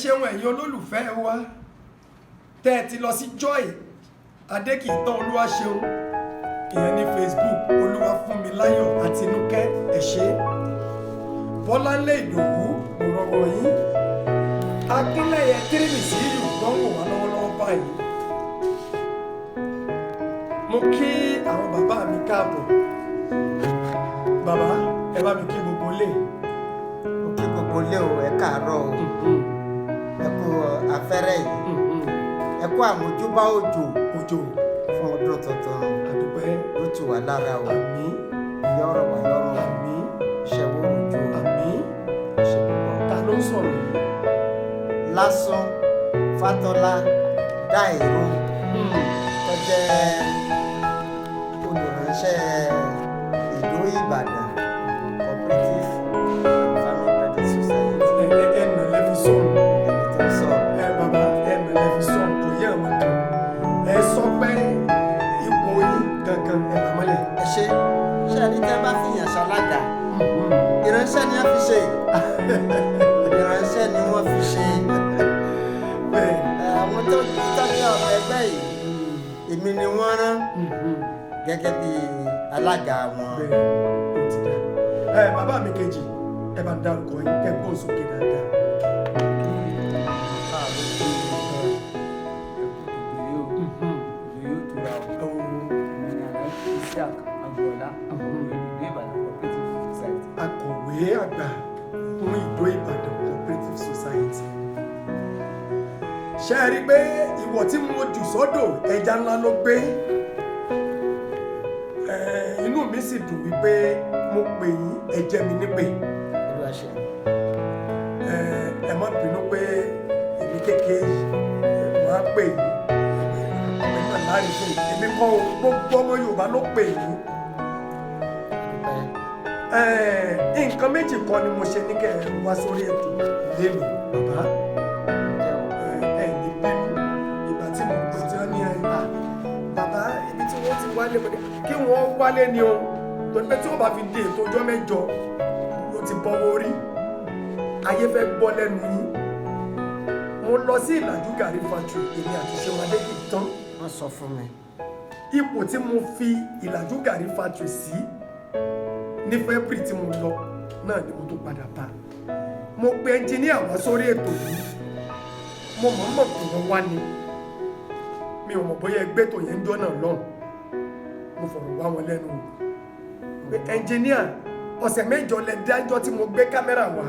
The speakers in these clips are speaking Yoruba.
ṣeun ẹ̀yin olólùfẹ́ wa tẹ́ ẹ ti lọ sí Joy Adékìtàn Olúwaṣeun ìyẹn ní Facebook Olúwafúnmiláyọ̀ Àtinúkẹ́ ẹ ṣé. Bọ́láńlé Ìdòwú mo rọwọ́ yín. Akínlẹ̀yẹ Tírímìsíyù wọ́n wò wá lọ́wọ́lọ́wọ́ báyìí. Mo kí àwọn bàbá mi káàbọ̀. Bàbá ẹ bá mi kí gbogbo ilé. Mo kí gbogbo ilé o, ẹ káàárọ̀ o, ẹ kú afẹ́rẹ́ yìí, ẹ kú àmójúbá òjò fún ọdún tuntun. Àdúpẹ́. Ó tù wá lára o. Àmín. Ìyá ọ̀rọ̀ wà lọ́rùn. Àmín. Ìṣẹ́wó òjò. Àmín. Ṣé púpọ̀. Ta ló ń sọ̀rọ̀ yìí? Lásán Fátọ́lá Dáìró tó jẹ́ olùránṣẹ́ Ìdó Ìbàdàn Cooperative Family Credit Society. Ẹnà lẹ́fi sọ̀rọ̀. Ẹni tó ń sọ̀rọ̀. Bàbá ẹnà lẹ́fi sọ̀rọ̀ kò yẹ ọmọ kan. Ẹ sọ pé ipò yín gangan ẹ bà mọ́lẹ̀. Ẹ ṣe ẹni tẹ́ bá fi yàn ṣalága ìránṣẹ́ ni wọ́n fi ṣe ìránṣẹ́ ni wọ́n fi ṣe àwọn tó tọ́jú ọ̀rọ̀ ẹgbẹ́ yìí èmi ni wọ́n rán gẹ́gẹ́ bí alága wọn. Bàbá mi kejì ẹ bá ń dárúkọ yín kẹ́kọ̀ọ́ sókè dáadáa. Akọ̀wé àgbà fún Ìdó Ìbàdàn Cooperative Society. Ṣé ẹ rí i pé ìwọ̀ tí mo jù sọ́dọ̀ ẹja ńlá ló gbé? Inú mi sì dùn wípé mo pè yín ẹ jẹ́ mi nípè. Ẹ má bínú pé èmi kékeré wọ́n á pè yín. Ẹ má láàrin fún mi. Èmi kọ́ gbogbo ọmọ Yorùbá ló pè yín. Nǹkan méjì kan ni mo ṣe ní kẹ́ ẹ wá sórí ètò lẹ́nu bàbá. Ní bínú ìgbà tí mo pè tí wọ́n ní bàbá ibi tí wọ́n ti wálé mo ní kí wọ́n wálé ni o tó ní pé tí wọ́n bá fi dé ètò ọjọ́ mẹ́jọ ló ti bọ́wọ́ rí ayé fẹ́ gbọ́ lẹ́nu yín. Mo lọ sí Ìlàjú Gàrí Factory èmi àti Ṣeun Adékìtàn. Wọ́n sọ fún mi. Ipò tí mo fi Ìlàjú Gàrí Factory sí ní February tí mo lọ náà ni mo tó padà bá. Mo pe ẹnjìníà wá sórí ètò yìí mo mọ̀ pé wọ́n wá ni mi ò mọ̀ bóyá ẹgbẹ́ tó yẹn ń jọ́ náà lọ́hùn mo fọ̀rọ̀ wá wọn lẹ́nu wò pé ẹnjìníà ọ̀sẹ̀ mẹ́jọ lẹ dájọ́ tí mo gbé kámẹ́rà wá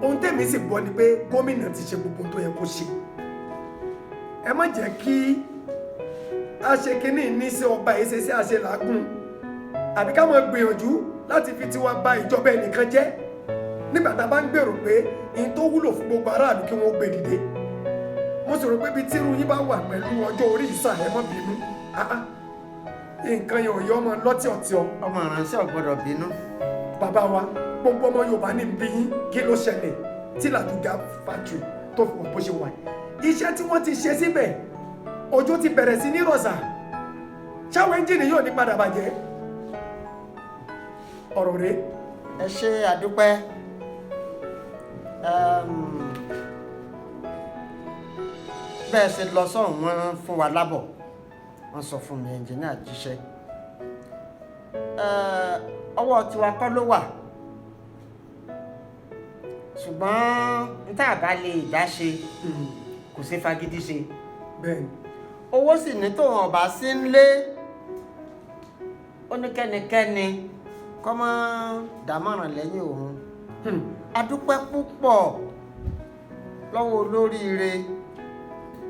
ohun tèmi sì gbọ́ ni pé gómìnà ti ṣe gbogbo tó yẹ kó ṣe ẹ má jẹ́ kí a ṣe kínní ní sí ọba yìí ṣe sí àṣẹ làágùn àbí ká máa gbìyànjú láti fi tiwa bà ìjọba ẹnìkan jẹ́ nígbà tá a bá ń gbèrò pé ihun tó wúlò fún gbogbo aráàlú kí wọ́n gbé dìde mo sì rò pé bí tírú yín bá wà pẹ̀lú ọjọ́ orí ìsà ẹ má bínú nǹkan yẹn ò yọ ọmọ lọ́tíọ̀tíọ̀. Ọmọ ìránṣẹ́ ò gbọ́dọ̀ bínú. Bàbá wa gbogbo ọmọ Yorùbá ní bí yín kí ló ṣẹlẹ̀ tí Ìlàjú Gàrí Factory tó fi wọ́n bó ṣe wà iṣẹ́ tí wọ́n ti ṣe síbẹ̀ òjò ti bẹ̀rẹ̀ sí ní rọ̀ṣà ṣáwọn ẹ́ńjìnì yóò ní padà bàjẹ́ ọ̀rọ̀ rẹ̀. Ẹ ṣe àdúpẹ́. Bẹ́ẹ̀ ṣe lọ sọ́hùn wọ́n fún wa lábọ̀ wọ́n sọ fún mi ẹnjìníà jíṣẹ́ ọwọ́ tiwa kọ́ ló wà ṣùgbọ́n n tá a bá lè dá ṣe kò sí fagídí ṣe owó sì ní tòun ọ̀bá sí ń lé ó ní kẹ́nikẹ́ni kọ́ mọ́ dámọ̀ràn lẹ́yìn òun adúpẹ́ púpọ̀ lọ́wọ́ olóríire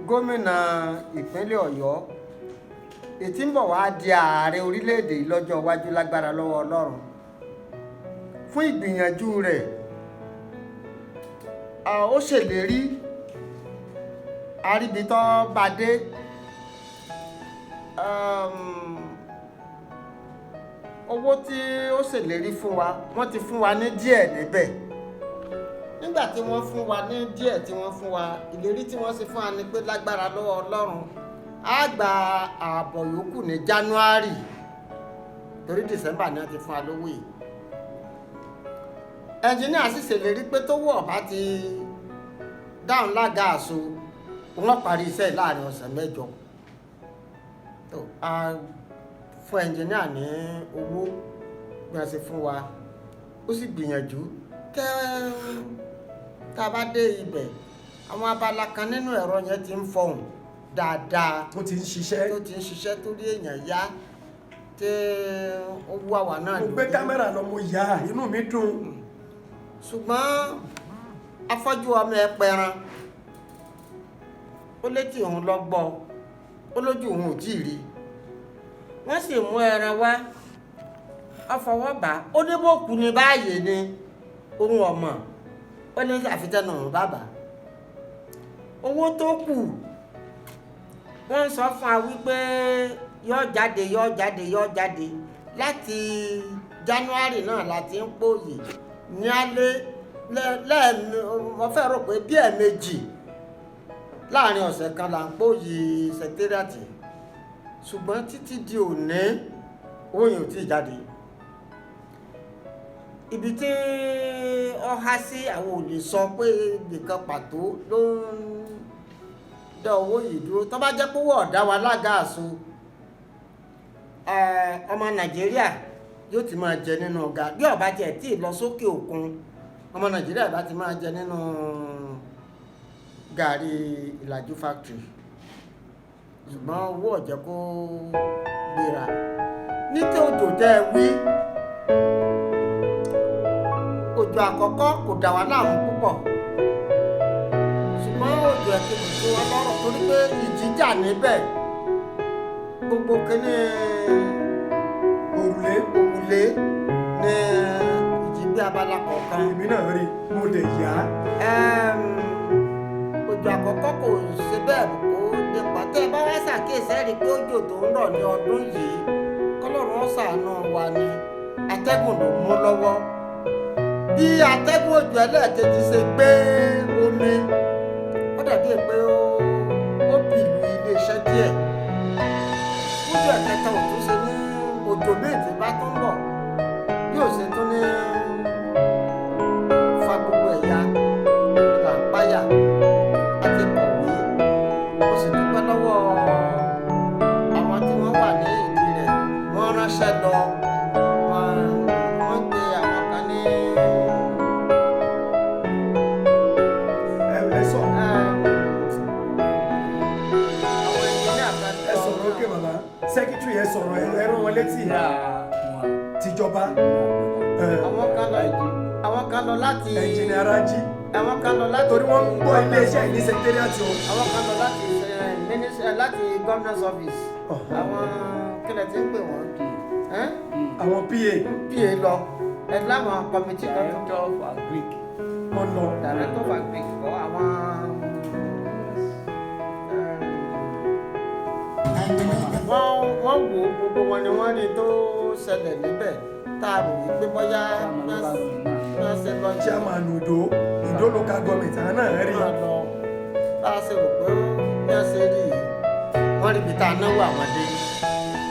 gómìnà ìpínlẹ̀ Ọ̀yọ́ ètí ń bọ̀ wá di ààrẹ orílẹ̀-èdè lọ́jọ́ iwájú lágbára lọ́wọ́ Ọlọ́run fún ìgbìyànjú rẹ̀ ó ṣèlérí àríbitọ́ bá dé owó tí ó ṣèlérí fún wa wọ́n ti fún wa ní díẹ̀ níbẹ̀ nígbà tí wọ́n fún wa ní díẹ̀ tí wọ́n fún wa ìlérí tí wọ́n sì fún wa ní pé lágbára lọ́wọ́ Ọlọ́run a gba ààbọ̀ yòókù ní January torí December ni wọ́n ti fún wa lówó yìí ẹnjìníà sì ṣèlérí pé tó wọ̀ bá ti dáhùn lágàáso wọ́n parí iṣẹ́ láàrin ọ̀sẹ̀ mẹ́jọ tó a fún ẹnjìníà ní owó bí wọ́n ṣe fún wa ó sì gbìyànjú tá a bá dé ibẹ̀ àwọn abala kan nínú ẹ̀rọ yẹn ti ń fọhùn dáadáa tó ti ń ṣiṣẹ́ tó rí èèyàn yá tí ó wú àwa náà mo gbé kámẹ́rà lọ mo yá inú mi dùn. ṣùgbọ́n afọ́jú ọmọ ẹ pẹran ó létí òun lọ gbọ́ ó lójú òun ò tí ì rí wọ́n sì mú ẹran wá ọfọwọ́bà ó ní bó kú ní báyìí ni ohun ọmọ ó ní àfitẹ́nu òun bàbá owó tó kù wọ́n ń sọ fún wa wípé yóò jáde láti January náà láti ń pòyì ní alẹ́ wọ́n fẹ́ rò pé bí ẹ̀ẹ̀mejì láàrin ọ̀sẹ̀ kan là ń pòyì sẹkítẹ́rìàtì ṣùgbọ́n títí di òní owó yẹn ò tí ì jáde ibi tí ọ há sí àwọn ò lè sọ pé nìkan pàtó ló ń dá owó yìí dúró tó bá jẹ́ pé owó ọ̀dá wa lágàáso ọmọ Nàìjíríà yóò ti máa jẹ nínú ọ̀gá bí ọba jẹ tí ì lọ sókè òkun ọmọ Nàìjíríà bá ti máa jẹ nínú gàrí Ìlàjú factory ṣùgbọ́n owó ọ̀jẹ̀ kó gbéra ní tí òjò tẹ́ ẹ wí òjò àkọ́kọ́ kò dà wá láàmú púpọ̀ ṣùgbọ́n òjò ẹ̀kejì tó wá lọ́rọ̀ torí pé ìjìjà níbẹ̀ gbogbo kíní òrùlé ní ìjìgbé abala kọ̀ọ̀kan. èmi náà rí mo dẹ̀ yá. òjò àkọ́kọ́ kò ṣe bẹ́ẹ̀ kó dé pàtẹ́ bá wá ṣàkíyèsí ẹ̀rí pé òjò tó ń rọ̀ ní ọdún yìí kọ́lọ́run ó ṣàánú wa ni atẹ́gùn ló mú lọ́wọ́ bí atẹ́gùn òjò ẹlẹ́ẹ̀kejì ṣe gbé omi ó dàbí pé ó bìlù iléeṣẹ́ díẹ̀ òjò ẹ̀kẹta ò tún ṣe ní òjò méjì bá tó ń bọ̀ bí ó ṣe tún ní fa gbogbo ẹ̀yà làǹpáyà àti kọ̀wé ó sì dúpẹ́ lọ́wọ́ àwọn tí wọ́n wà ní ìdí rẹ̀ wọ́n ránṣẹ́ lọ wọ́n gbé àwọn kan ní ẹ̀sọ́ àwọn ẹnjìníà kan ẹ̀sọ́ lókè bàbá sẹ́kítírì ẹ̀ sọ̀rọ̀ ẹ̀rọ wọn létí tìjọba àwọn kan lọ láti ẹnjìnìà Rájí àwọn kan lọ láti torí wọ́n ń gbọ́ iléeṣẹ́ ìní sẹkítẹ́rìàtì o. àwọn kan lọ láti governor's office àwọn kílẹ̀ tí ń pè wọ́n àwọn PA lọ ẹ̀ láwọn committee kan Director of Agric. wọ́n lọ. director of agric kọ́ àwọn wọ́n wo gbogbo wọn ni wọ́n rí tó ṣẹlẹ̀ níbẹ̀ tá a rò wípé bóyá wọ́n ṣe lọ chairman Ìdó local government àwọn náà rí. lọ bá a ṣe rò pé wọ́n ṣe rí wọ́n rí ibi tá a náwó àwọn dé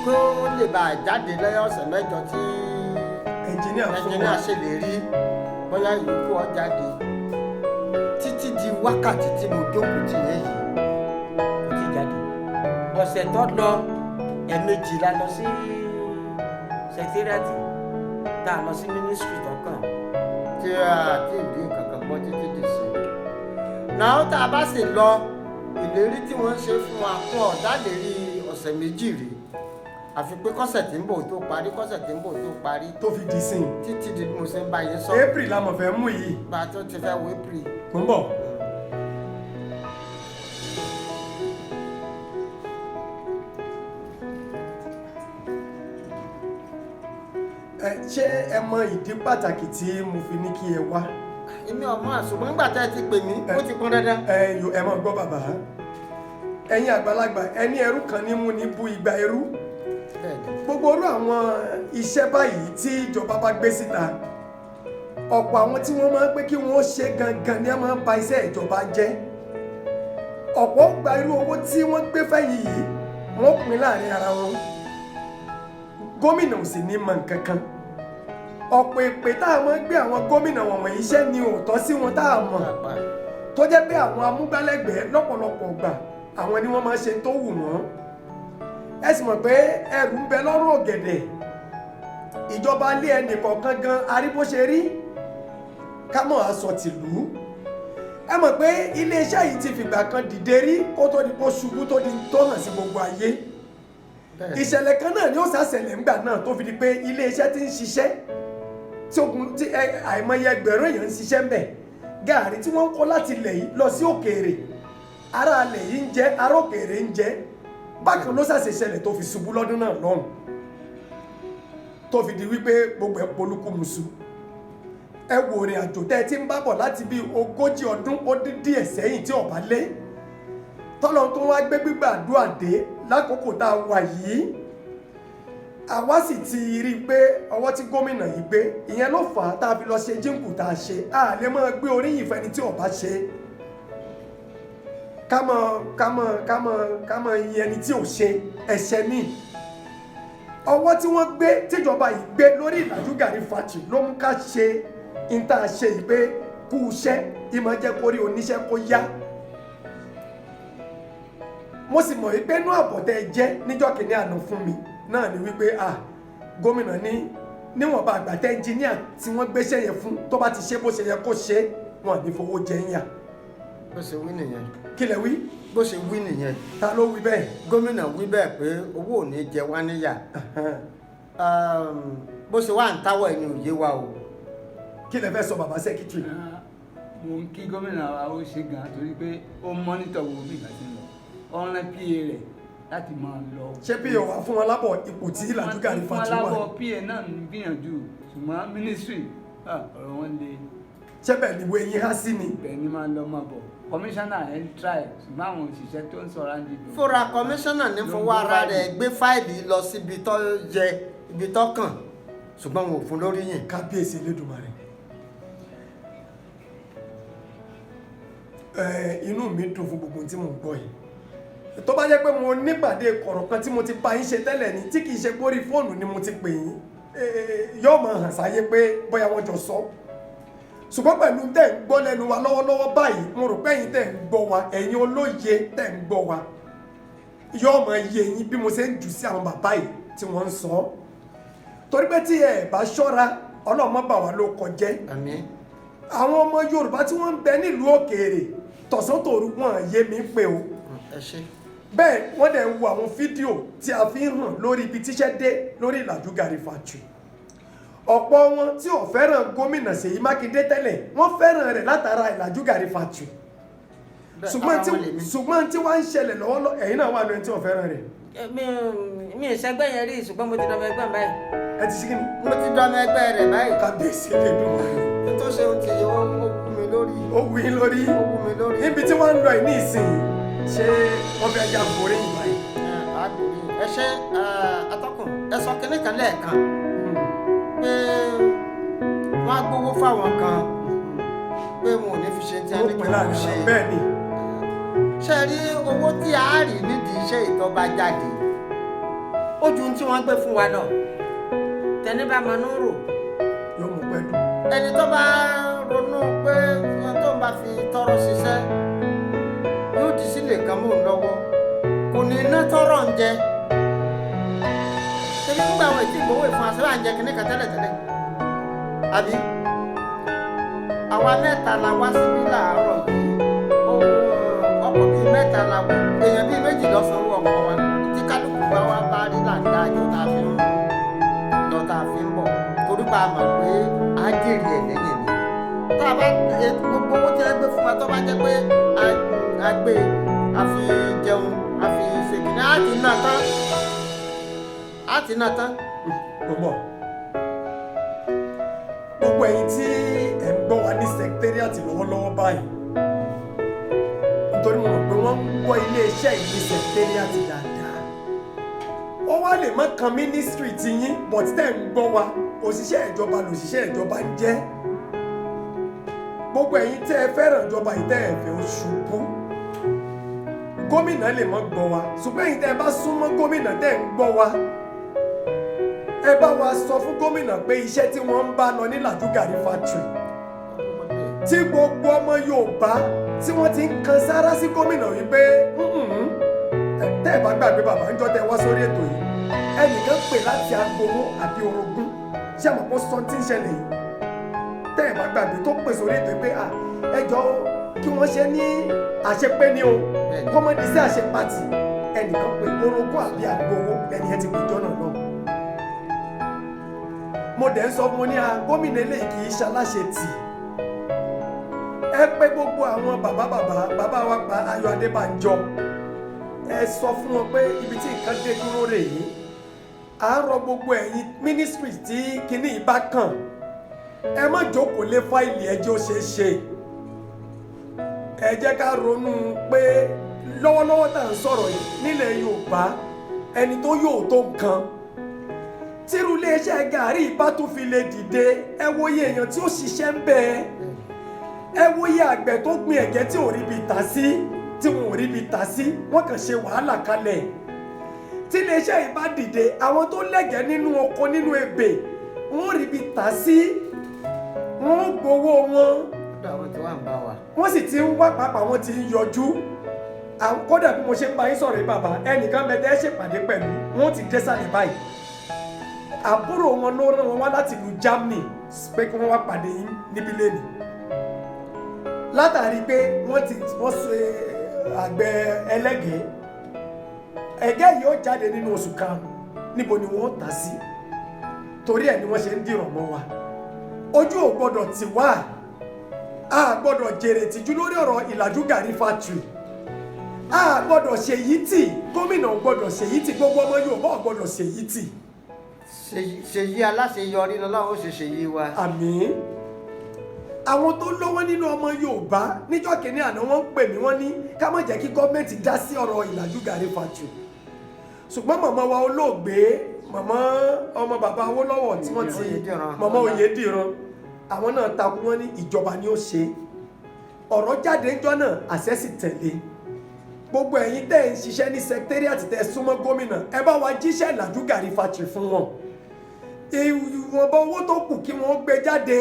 kó lè bá a jáde lẹ́yìn ọ̀sẹ̀ mẹ́jọ tí ẹnjìníà fún ẹnjìníà wa. ṣe lè rí bóyá ìyókù ọ jáde títí di wákàtí tí mo jókòó tì yẹn yìí kò tí jáde ọ̀sẹ̀ tó lọ ẹ̀ẹ̀mejì la lọ sí sẹkítẹ́rìàtì tá a lọ sí mínísírì tó kàn tí a ti rí nǹkan kan gbọ́ títí dì sí náà tá a bá sì lọ ìlérí tí wọ́n ṣe fún wa fún ọ̀dá lè rí ọ̀sẹ̀ méjì rí àfi pé kọ́sẹ̀ tí ń bọ̀ tó parí kọ́sẹ̀ tí ń bọ̀ tó parí tó fi di sin. títí di bí mo ṣe ń bá yín sọ. April la mọ̀ fẹ́ mú yìí. bá a tó ti fẹ́ wo April. kò ń bọ̀. ṣé ẹ mọ ìdí pàtàkì tí mo fi ní kí ẹ wá. èmi ọmọ àṣùgbọ́n nígbà tá ẹ ti pè mí ó ti pọn dandan. ẹ mọ̀ gbọ́ bàbá ẹ̀yin àgbàlagbà ẹni ẹrú kan ní mú ní bú igba ẹrú gbogbo orú àwọn iṣẹ́ báyìí tí ìjọba bá gbé síta ọ̀pọ̀ àwọn tí wọ́n máa ń pé kí wọ́n ṣe gangan ni wọ́n máa ń ba iṣẹ́ ìjọba jẹ́ ọ̀pọ̀ gba irú owó tí wọ́n gbé fẹ́yìn yìí wọ́n pín láàrin ara wọn gómìnà ò sì ní mọ̀ nǹkan kan ọ̀pọ̀ èpè tá a máa ń gbé àwọn gómìnà wọ̀nyí iṣẹ́ ni òótọ́ sí wọn tá a mọ̀ tó jẹ́ pé àwọn amúgbálẹ́gbẹ̀ẹ́ lọ́pọ̀lọpọ̀ gbà àwọn ni wọ́n máa ṣe tó wù wọ́n. ẹ sì mọ̀ pé ẹrù ń bẹ lọ́rùn ọ̀gẹ̀dẹ̀, ìjọba ilé ẹnì kọ̀ọ̀kan gan aríbó ṣe rí ká mọ̀ aṣọ tìlú. ẹ mọ̀ pé iléeṣẹ́ yìí ti fìgbà kan dìde rí kó tó di kó ṣubú tó di tó hàn sí gbogbo ayé. ìṣẹ̀lẹ̀ kan náà ni ó ṣàṣẹlẹ̀ ńgbà náà tó fi di pé iléeṣẹ́ ti ń ṣiṣẹ́ tí àìmọye ẹgbẹ̀rún èèyàn ń ṣiṣẹ́ ńbẹ̀. gààrí tí wọ́n ń kó láti ilẹ̀ yìí lọ sí òkèèrè, ará ilẹ̀ yìí ń jẹ, ará òkèèrè ń jẹ. bákan ló ṣàṣẹṣẹlẹ̀ tó fi ṣubú lọ́dún náà lọ́hùn, tó fi di wípé gbogbo ẹ̀ polúkú musu. ẹ wo ìrìn àjò tẹ́ ẹ ti ń bá bọ̀ láti bí 40 ọdún ó dín díẹ̀ sẹ́yìn tí ọ̀bá lé, tọ́lọ́ tó wá gbé gbígbàdúrà dé lákòókò tá a wà yìí. àwa sì ti rí i pé ọwọ́ tí gómìnà yìí gbé, ìyẹn ló fà á tá a fi lọ ṣe jíǹkù tá a ṣe. a lè máa gbé oríyìn fẹ́ni tí ọ̀bá ṣe, ká mọ iye ẹni tí ò ṣe ẹ̀ṣẹ̀ ní. ọwọ́ tí wọ́n gbé, tíjọba yìí gbé lórí Ìlàjú Gàrí Factory ló mú ká ṣe ìta ṣe yìí pé kú iṣẹ́ ìmọ̀ jẹ́ kórí oníṣẹ́ kó yá. mo sì mọ̀ wípé inú àbọ̀tẹ́ jẹ́ níjọ́ kìíní àná fún mi náà ni wípé gómìnà ní níwọ̀nba àgbàtẹ́ ẹnjìníà tí wọ́n gbéṣẹ́ yẹn fún tó bá ti ṣe bó ṣe yẹ kó ṣe, wọn ní fowó jẹ ń yà. bó ṣe wí nìyẹn. kí lẹ wí? bó ṣe wí nìyẹn. ta ló wí bẹ́ẹ̀? gómìnà wí bẹ́ẹ̀ pé owó ò ní jẹ wá níyà. bó ṣe wà ń táwọ̀ ẹni òye wa o. kí lẹ fẹ́ sọ bàbá sẹ́kítírì? mo ń kí gómìnà wa ó ṣe gan torí pé ó mọ́nítọ̀ wo bí ìgbà tí ń lọ ọ̀ràn pa rẹ̀ láti máa lọ. ṣé pa wà fún wọn lábọ̀ ipò tí Ìlàjú Gàrí Factory wà? fún alábọ̀ pa náà ń gbìyànjú ṣùgbọ́n mínísírì ọ̀rọ̀ wọn le. ṣé bẹ́ẹ̀ ni wo eyín há sí ni? bẹ́ẹ̀ ni máa lọ máa bọ̀ kọmíṣánná ẹ̀ ń tíráì ṣùgbọ́n àwọn òṣìṣẹ́ tó ń sọ̀rọ̀ àǹdí. fúnra kọmíṣánná ní fọwọ́ ara rẹ̀ gbé fáìlì lọ síbi tó yẹ, ibi tó kàn, ṣùgbọ́n wọn ò fún lórí yìn. kábíyèsí Elédùmarè. inú mi dùn fún gbogbo tí mo gbọ́ yìí. tó bá jẹ́ pé mo nípàdé kọ̀rọ̀ kan tí mo ti bá yín ṣe tẹ́lẹ̀ ní tí kì í ṣe pórí fóònù ni mo ti pè yín, yóò máa hàn sáyé pé bóyá wọ́n jọ sọ. ṣùgbọ́n pẹ̀lú tẹ̀ ń gbọ́ lẹ́nu wa lọ́wọ́lọ́wọ́ báyìí, mo rò pé ẹ̀yin tẹ̀ ń gbọ́ wa, ẹ̀yin olóye tẹ̀ ń gbọ́ wa, yóò máa yé yín bí mo ṣe ń jù sí àwọn bàbá yìí tí wọ́n ń sọ. torí pé tí ẹ bá ṣọ́ra, ọlọ́mọ bà wá ló kọjẹ́. àmín. àwọn ọmọ Yorùbá tí wọ́n ń bẹ nílùú òkèèrè tọ̀sán tòru wọn yé mi pé o. ẹ ṣé. bẹ́ẹ̀ wọ́n dẹ̀ ń wo àwọn fídíò tí a fi ń hàn lórí ibi tíṣẹ́ dé lórí Ìlàjú Gàrí Factory. ọ̀pọ̀ wọn tí ò fẹ́ràn gómìnà Ṣèyí Mákindé tẹ́lẹ̀, wọ́n fẹ́ràn rẹ̀ látara Ìlàjú Gàrí Factory. ṣùgbọ́n tí wọ́n ń ṣẹlẹ̀ lọ́wọ́lọ́wọ́, ẹ̀yin náà wà lóyún tí ò fẹ́ràn rẹ̀. mi ì ṣẹgbẹ́ yẹn rí, ṣùgbọ́n mo ti dọ̀mọ ẹgbẹ́ báyìí. ẹ ti ṣí kí ni? mo ti dọ̀mọ ẹgbẹ́ rẹ̀ báyìí. kábíyèsí Elédùmarè. tó ṣe ohun tí ó wú mi lórí. ó wú yín lórí. ó wú mi lórí. níbi tí wọ́n ń lọ ní ìsìn, ṣé wọ́n fẹ́ já borí yìí báyìí? ẹ ṣe atọ́kùn, ẹ sọ kínní kan lẹ́ẹ̀kan pé wọ́n á gbowó fáwọn kan pé wọn ò ní fi ṣe tí a ní kí wọ́n ṣe. bẹ́ẹ̀ ni. ṣe rí owó tí a rí nídìí iṣẹ́ ìtọ́ba jáde ó ju tí wọ́n gbé fún wa lọ. tẹni bá mọ inú rò yóò mú pẹ́ dùn. ẹni tó bá ronú pé tó ń bá fi tọrọ ṣiṣẹ́ yóò di sílẹ̀ kan mọ́ lọ́wọ́, kò ní iná tọrọ ń jẹ. ebi ń gbà àwọn ètí ìgbowó ìfún àṣẹ à ń jẹ kíní kan tẹ́lẹ̀tẹ́lẹ̀ àbí àwa mẹ́ta la wá síbí láàárọ̀ yìí, ọkọ̀ bíi mẹ́ta la wọ̀, èèyàn bíi méjì lọ sanwó ọkọ̀ wa tí kálukú bá wá bá rí làǹdà àjọ tá a fi ń bọ̀ torí bá a mọ̀ pé á jèrè ẹ̀ lẹ́yìn ni. tá a bá gbogbo owó tí wọ́n gbé fún wa tó bá jẹ́ pé a gbé a fi jẹun a fi ṣèkìní á ti ná tán. gbogbo ẹ̀yin tí ẹ̀ ń gbọ́ wa ní sẹkítẹ́rìàtì lọ́wọ́lọ́wọ́ báyìí, nítorí mo mọ̀ pé wọ́n ń gbọ́ iléeṣẹ́ yìí ní sẹkítẹ́rìàtì dáadáa. ó wá lè má kan mínísítírì ti yín, but tẹ́ ń gbọ́ wa, òṣìṣẹ́ ìjọba lòṣìṣẹ́ ìjọba ń jẹ́. gbogbo ẹ̀yin tẹ́ ẹ fẹ́ràn ìjọba yìí tẹ́ ẹ fẹ́ ó ṣubú. gómìnà lè má gbọ́ wa, ṣùgbọ́n ẹ̀yin tẹ́ ẹ bá súnmọ́ gómìnà tẹ́ ń gbọ́ wa, ẹ bá wa sọ fún gómìnà pé iṣẹ́ tí wọ́n ń bá lọ ní Ìlàjú Gàrí Factory tí gbogbo ọmọ Yorùbá tí wọ́n ti ń kan sára sí gómìnà wípé tẹ́ ẹ̀ bá gbàgbé bàbá ń jọ́ tẹ́ wá sórí ètò yìí ẹnìkan pè láti agbowó àbí orogún ṣé àmọ́ kó sọ tí ń ṣẹlẹ̀ yìí tẹ́ ẹ̀ bá gbàgbé tó pè sórí ètò yìí pé ẹjọ́ kí wọ́n ṣe ní àṣepé ní o kọ́mọdé sí àṣepatì ẹnìkan pè orogún àbí agbowó ẹnìyẹn ti pè jọ́nà náà mo dẹ̀ ń sọ fún un ní gómìnà eléyìí kì í ṣaláṣẹ tì ẹ pé gbogbo àwọn bàbá wa pa Ayọ̀ Adébánjọ ẹ sọ fún wọn pé ibi tí nǹkan dé dúró rèé à ń rọ gbogbo ẹ̀yin ministry tí kinní yìí bá kàn ẹ má jókòó lé fáìlì ẹjọ́ ó ṣeé ṣe ẹ jẹ́ ká ronú pé lọ́wọ́lọ́wọ́ tá à ń sọ̀rọ̀ yìí nílẹ̀ Yorùbá ẹni tó yóò tó nǹkan tírú iléeṣẹ́ gàárì bá tún fi lè dìde ẹ wòye èèyàn tí ó ṣiṣẹ́ ń bẹ ẹ wòye àgbẹ̀ tó gbin ẹ̀gẹ́ tí ò rí bi tà sí tí wọn ò rí bi tà sí wọ́n kàn ṣe wàhálà kalẹ̀ tí iléeṣẹ́ yìí bá dìde àwọn tó lẹ́gẹ̀ẹ́ nínú oko nínú ebè wọ́n rí bi tà sí wọ́n gbowó wọn wọ́n sì ti ń wá pàápàá wọ́n ti ń yọjú kódà bí mo ṣe ń bá yín sọ̀rọ̀ yìí bàbá ẹnìkan bẹ́ẹ̀ ṣèpàdé pẹ̀lú wọ́n ti dé sálẹ̀ báyìí àbúrò wọn ló rán wọn wá láti ìlú Germany pé kí wọ́n wá pàdé yín níbí lẹ́nu látàrí pé wọ́n ṣe àgbẹ̀ ẹlẹ́gẹ̀ẹ́ ẹ̀gẹ́ yìí ó jáde nínú oṣù karùn-ún níbo ni wọ́n tà sí torí ẹ̀ ni wọ́n ṣe ń dìrọ̀ mọ́ wa ojú ò gbọ́dọ̀ tì wá a gbọ́dọ̀ jèrè tìjú lórí ọ̀rọ̀ Ìlàjú Gàrí Factory a gbọ́dọ̀ ṣèyí tì gómìnà gbọ́dọ̀ ṣèyí tì gbogbo ọmọ Yorùbá gbọ́dọ̀ ṣèyí tì. ṣèyí aláṣeyọrí lọ́lọ́run ó ṣe ṣèyí wa. àmín. àwọn tó lọ́wọ́ nínú ọmọ Yorùbá níjọ́ kìíní àná wọ́n ń pè mí wọ́n ní ká má jẹ́ kí gọ́ọ̀mẹ̀ntì dá sí ọ̀rọ̀ Ìlàjú Gàrí Factory ṣùgbọ́n màmá wa olóògbé màmá ọmọ bàbá Awólọ́wọ̀ tí wọ́n ti màmá Oyèdìran àwọn náà takú wọn ní ìjọba ni ó ṣe ọ̀rọ̀ jáde ńjọ́ náà àṣẹ sì tẹ̀lé gbogbo ẹ̀yin tẹ́ ń ṣiṣẹ́ ní secretariat tẹ́ súnmọ́ gómìnà ẹ bá wa jíṣẹ́ Ìlàjú Gàrí Factory fún wọn ìwọ̀nba owó tó kù kí wọ́n gbé jáde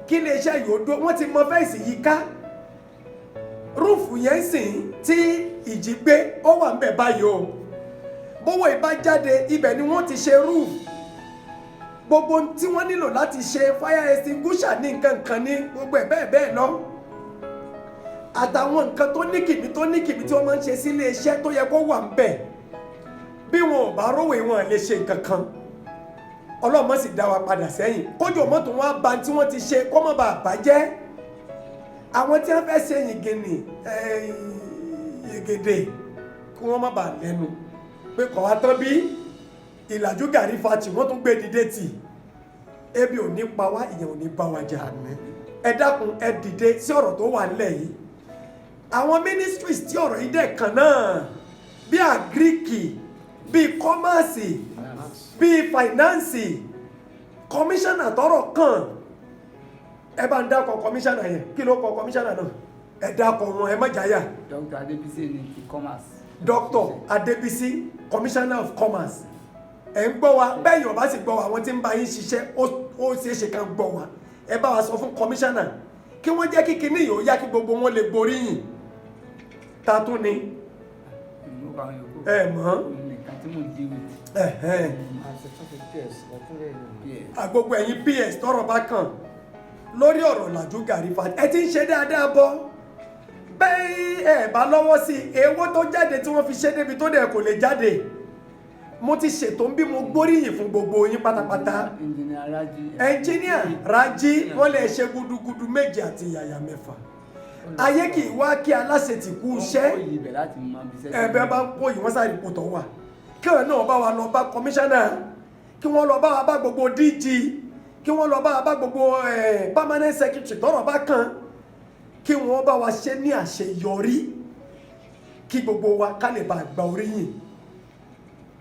kí iléeṣẹ́ yóò dó wọ́n ti mọ fẹ́ǹsì yìí ká rúùfù yẹn sìn tí ìjì gbé ó wà ń bẹ̀ báyìí o bówó ìbá jáde ibẹ̀ ni wọ́n ti ṣe rúùfù gbogbo tí wọ́n nílò láti ṣe fire extinguisher ní nǹkan ní gbogbo ẹ̀ bẹ́ẹ̀ bẹ́ẹ̀ lọ àtàwọn nǹkan tó ní kìmí tí wọ́n máa ń ṣe sí iléeṣẹ́ tó yẹ kó wà ń bẹ̀ bí wọn ò bá rówó wọn lè ṣe nǹkan kan ọlọ́mọ sì dá wa padà sẹ́yìn kójú mọ́tò wọn bá tí wọ́n ti ṣe kó má bàa bàjẹ́ àwọn tí wọ́n fẹ́ ṣe yegede kí wọ́n má bàa lẹ́nu pé kọ̀ wá tán bí Ìlàjú Gàrí Factory wọ́n tún gbé dìde tì ebi ò ní pa wá ìyẹn ò ní bá wa jà ẹ dákun ẹ dìde sí ọ̀rọ̀ tó wà nílẹ̀ yìí àwọn ministries tí ọ̀rọ̀ yìí dẹ̀ kàn náà bí àgíríkì bí kọ́másì bíi fàìnánsì kọmíṣánná tọ́rọ̀ kàn ẹ bá ń dákọ̀ kọmíṣánná yẹn kí ló kọ kọmíṣánná náà ẹ dákọ̀ wọn ẹ má jáyà. Dr. Adébísí ní ti commerce. Dr. Adébísí commissioner of commerce ẹ ń gbọ́ wa bẹ́ẹ̀ yóò bá sì gbọ́ wa àwọn tí ń bá yín ṣiṣẹ́ ó ṣeé ṣe ká gbọ́ wa ẹ bá wa sọ fún kọmíṣánná kí wọ́n jẹ́ kí kinní yìí ó yá kí gbogbo wọn lè gbóríyìn ta tún ni ẹ mọ̀ gbogbo ẹ̀yin PS tọ́rọ̀ bá kàn lórí ọ̀rọ̀ Ìlàjú Gàrí Factory ẹ ti ń ṣe dáadáa bọ́ bẹ́ẹ̀ ẹ bá lọ́wọ́ sí ewó tó jáde tí wọ́n fi ṣe débi tó dẹ̀ kò lè jáde mo ti ṣètò bí mo gbóríyìn fún gbogbo yín pátápátá ẹnjíníà Rájí wọ́n lè ṣe gudugudu méje àti yàyà mẹ́fà ayé kì í wá kí aláṣẹ ti kú iṣẹ́ ẹ̀bẹ̀ bá ń kó yìí wọ́n sáré pòtọ́ wà kí wọn náà bá wa lọ bá kọmíṣánná kí wọ́n lọ bá wa bá gbogbo DG kí wọ́n lọ bá wa bá gbogbo permanent secretary tọ́rọ̀ bá kàn kí wọ́n bá wa ṣe ní àṣeyọrí kí gbogbo wa ká lè bá gba oríyìn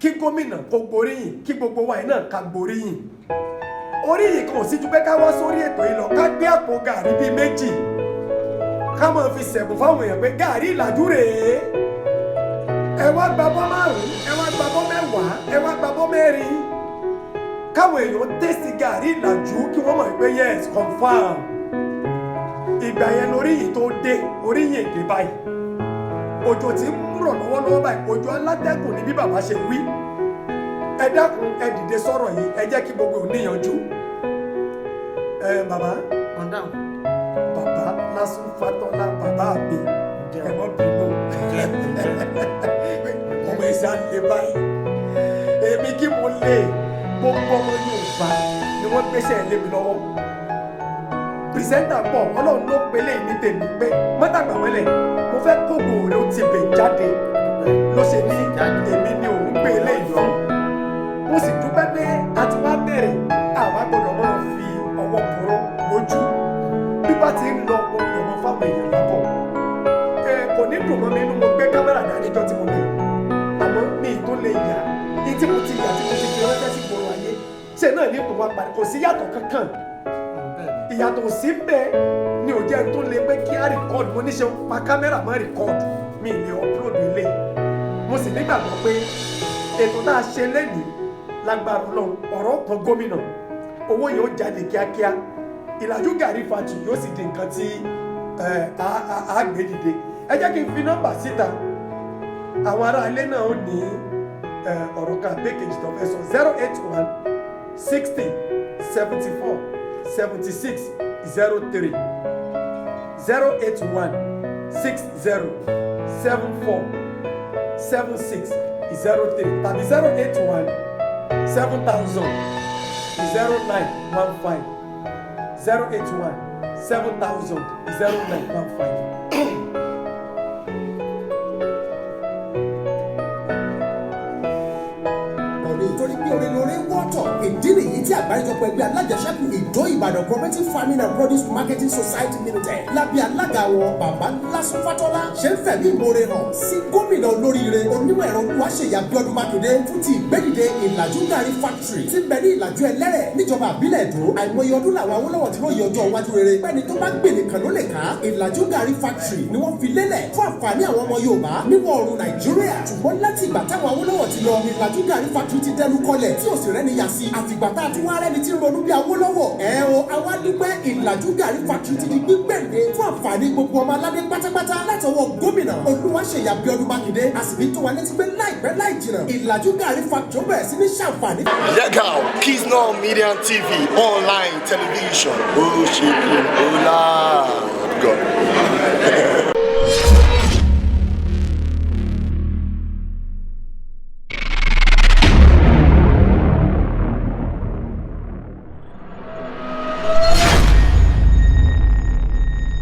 kí gómìnà kó gboríyìn kí gbogbo wa yìí náà ká gboríyìn oríyìn kan ò sí ju pé ká wá sórí ètò yìí lọ ká gbé àpò gàrí bíi méjì ká máa fi sẹ̀bùn fáwọn èèyàn pé gàrí Ìlàjú rèé ẹ wá gba bọ́ márùn-ún ẹ wá gba bọ́ mẹ́wàá ẹ wá gba bọ́ mẹ́rin káwọn èèyàn tẹ́sí gàrí Ìlàjú kí wọ́n mọ̀ pé yes confam ìgbà yẹn lórí yìí tó dé orí yìí èdè báyìí òjò tí ń rọ̀ lọ́wọ́lọ́wọ́ báyìí òjò alátẹ́gùn ní bí bàbá ṣe wí ẹ dákun ẹ dìde sọ̀rọ̀ yìí ẹ jẹ́ kí gbogbo ò níyanjú bàbá bàbá Lásùn Fátọ́lá bàbá àbí ẹ mọ́ bínú ọmọ ẹ̀sẹ̀ àlè báyìí èmi kí mo lè gbogbo ọmọ Yorùbá ni wọ́n gbéṣẹ́ lé mi lọ́wọ́ pìrìsẹ́ńtà pọ̀ Ọlọ́run ló pelé ní tèmi pé mọ́tàgbà mọ́lẹ̀ mo fẹ́ kógo rẹ̀ ó ti bè jáde ló ṣe ní èmi ni òun gbé ilé ìfọ́ mo sì dúpẹ́ pé a ti wá bẹ̀rẹ̀ àwa gbọ́dọ̀ máa fi ọwọ́ kúrò lójú bí bá ti ń lọ mo gbọ́dọ̀ máa fáwọn èèyàn lábọ̀ kò ní dùn mọ́ mi inú mo gbé kámẹ́rà dání jọ tí mo lè àmọ́ mi ì tó lè yà ní tí mo ti yà tí mo ti fi ránṣẹ́ sí gbòòrò ayé ṣe náà ní tòun apàdé kò sí yàtọ̀ kankan ìyàtọ̀ sí bẹ́ẹ̀ ni ò jẹ́ tó lè pé kí á rìkọ́ọ̀dù mo níṣe pa kámẹ́rà mọ́ rìkọ́ọ̀dù mi lè ọ́púlòdù ilé mo sì nígbàgbọ́ pé ètò tá a ṣe lẹ́nìí lágbára Ọlọ́run ọ̀rọ̀ kan gómìnà owó yóò jáde kíákíá Ìlàjú Gàrí Factory yóò sì di nǹkan tí a gbé dìde ẹ jẹ́ kí n fi nọ́mbà síta àwọn ará ilé náà ó ní ọ̀rọ̀ kan àgbékejì tó fẹ́ sọ 081 60 74 76 03 081 60 74 76 03 tàbí 081 7000 0915 081 7000 0915. torí pé orin lórí wọ́tọ̀ ìdí nìyí tí àgbáríjọpọ̀ ẹgbẹ́ alájẹsẹ́kù Ìdó Ìbàdàn Cooperative Farming and Produce Marketing Society Limited lábẹ́ alága wọn bàbá Lásùn Fátọ́lá ṣe ń fẹ̀mí ìmoore hàn sí gómìnà olóríire onímọ̀ ẹ̀rọ Olúwaṣeyì Abíọ́dún Mákindé fún ti ìgbẹ́dìde Ìlàjú Gàrí Factory tí ń bẹ ní Ìlàjú Ẹlẹ́rẹ̀ níjọba àbílẹ̀ Ìdó àìmọye ọdún làwọn Awólọ́wọ̀ tí wọ́n yọ ọjọ́ iwájú rere pẹ́ni tó bá gbè nìkan ló lè ká Ìlàjú Gàrí Factory ni wọ́n fi lélẹ̀ fún àǹfààní àwọn ọmọ Yorùbá níwọ̀ oòrùn Nàìjíríà ṣùgbọ́n láti ìgbà táwọn Awólọ́wọ̀ ti lọ Ìlàjú Gàrí Factory ti dẹnu kọlẹ̀ tí ò sì rẹ́ni yà sí àfìgbà tá a tún wá rẹ́ni tí ń ronú bí Awólọ́wọ̀ àwa dúpẹ́ Ìlàjú Gàrí Factory ti di gbígbẹ̀ǹde fún àǹfààní gbogbo ọmọ aládé pátápátá látọwọ́ gómìnà Olúwaṣeyì Abíọ́dún Mákindé àsìbí tó wà létí pé láìpẹ́ láì jìnnà Ìlàjú Gàrí Factory bẹ̀rẹ̀ sí ní ṣàǹfààní. Legal Kiznor Media TV online television ó ṣe kí n ó láàbù.